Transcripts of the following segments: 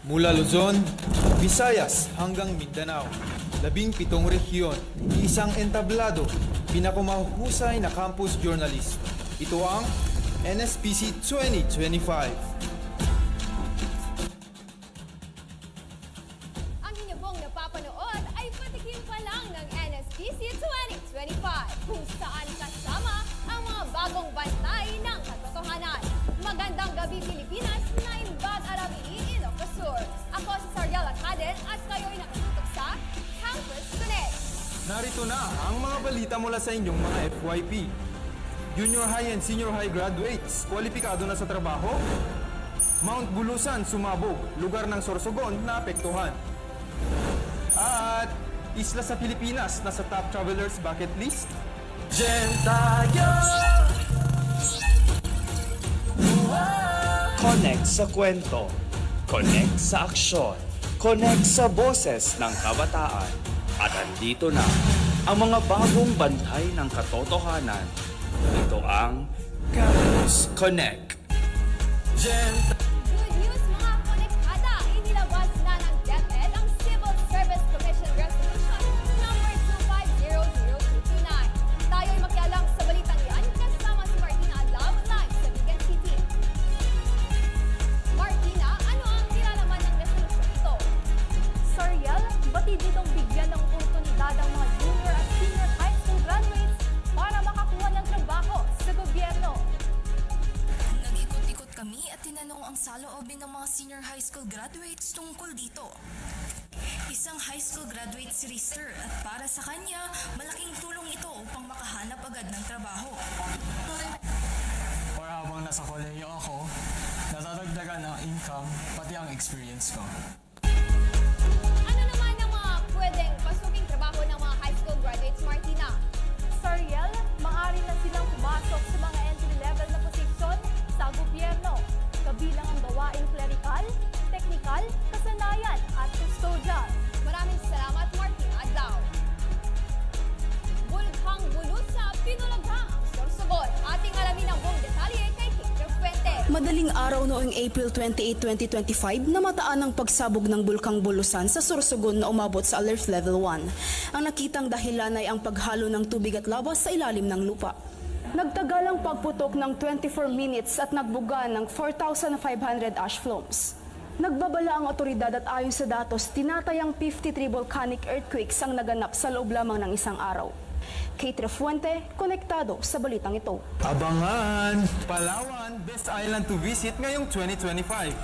Mula Luzon, Visayas hanggang Mindanao, 17 rehiyon, isang entablado, pinakamahusay na campus journalist. Ito ang NSPC 2025. Ang inyo pong napapanood ay patikim pa lang ng NSPC 2025, kung saan kasama ang mga bagong bantay ng katotohanan. Magandang gabi Pilipinas, Naimbag Arabi, Ilocos Sur. Ako si Sariel Acaden at kayo'y nakatutok sa Campus Connect. Narito na ang mga balita mula sa inyong mga FYP. Junior high and senior high graduates, kwalipikado na sa trabaho? Mount Bulusan sumabog, lugar ng Sorsogon na apektuhan. At isla sa Pilipinas na sa top travelers bucket list? Diyan tayo! Connect sa kwento, connect sa aksyon, connect sa boses ng kabataan. At andito na ang mga bagong bantay ng katotohanan. Ito ang Campus Connect. Good news mga konektada! Inilabas na ng DepEd ang Civil Service Commission Resolution number 2500229. Tayo'y makialam sa balitang yan kasama si Martina Adlaw live sa Bigan City. Martina, ano ang nilalaman ng resolution ito? Sariel, batid itong bigyan ng oportunidad ang mga junior at senior high school graduates para makakuha ng trabaho sa gobyerno. Nag-ikot-ikot kami at tinanong ang saloobin ng mga senior high school graduates tungkol dito. Isang high school graduate si Rister at para sa kanya, malaking tulong ito upang makahanap agad ng trabaho. Para habang nasa kolehiyo ako, natadagdagan ang income pati ang experience ko. Ano naman ang mga pwedeng pasuking trabaho ng mga high school graduates, Martina? Sariel, maaari na silang pumasok sa mga entry-level na posisyon sa gobyerno, kabilang ang gawaing clerical, technical, kasanayan at custodial. Maraming salamat, Martina Adlaw. Bulkhang bulot sa pinulaghang Sorsogon. Ating alamin ang buong detalye kay Kate Fuente. Madaling araw noong April 28, 2025, namataan ang pagsabog ng Bulkang Bulusan sa Sorsogon na umabot sa alert level 1. Ang nakitang dahilan ay ang paghalo ng tubig at lava sa ilalim ng lupa. Nagtagal ang pagputok ng 24 minutes at nagbuga ng 4,500 ash flames. Nagbabala ang otoridad at ayon sa datos, tinatayang 53 volcanic earthquakes ang naganap sa loob lamang ng isang araw. Kate Fuente, konektado sa balitang ito. Abangan! Palawan, best island to visit ngayong 2025.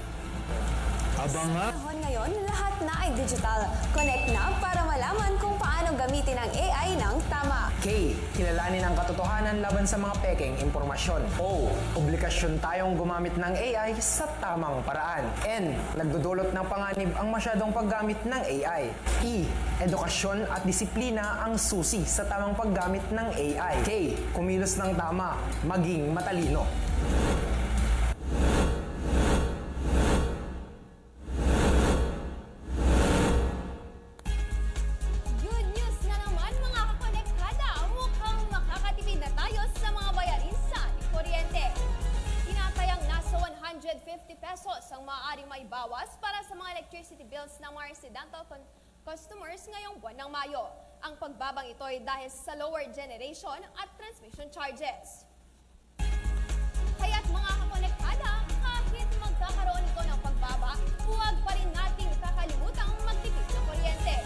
Abangan! Panahon ngayon, lahat na ay digital. Connect na para malaman kung paano gamitin ang AI ng tama. K. Kilalanin ang katotohanan laban sa mga pekeng impormasyon. O. Obligasyon tayong gumamit ng AI sa tamang paraan. N. Nagdudulot ng panganib ang masyadong paggamit ng AI. E. Edukasyon at disiplina ang susi sa tamang paggamit ng AI. K. Kumilos ng tama, maging matalino. Good news na naman mga kakonektada! Mukhang makakatipid na tayo sa mga bayarin sa kuryente. Tinatayang nasa 150 pesos ang maaaring maibawas para sa mga electricity bills ng mga residential customers ngayong buwan ng Mayo. Ang pagbabang ito ay dahil sa lower generation at transmission charges. Kaya't mga kakonektada, kahit magkakaroon ito ng pagbaba, huwag pa rin nating kakalimutang magtipid ng kuryente.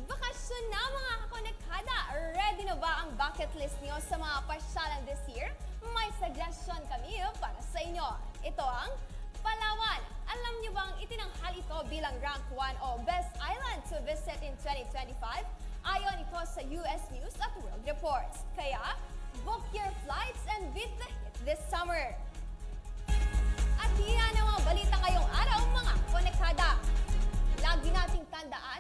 Bakasyon na mga kakonektada! Ready na ba ang bucket list niyo sa mga pasyalan this year? May suggestion kami para sa inyo. Ito ang Palawan. Alam niyo bang itinanghal ito bilang rank 1 o best island to visit in 2025? Ayon ito sa US News at World Reports. Kaya, book your flights and beat the heat this summer. At yan ang mga balita ngayong araw mga konektada. Lagi nating tandaan,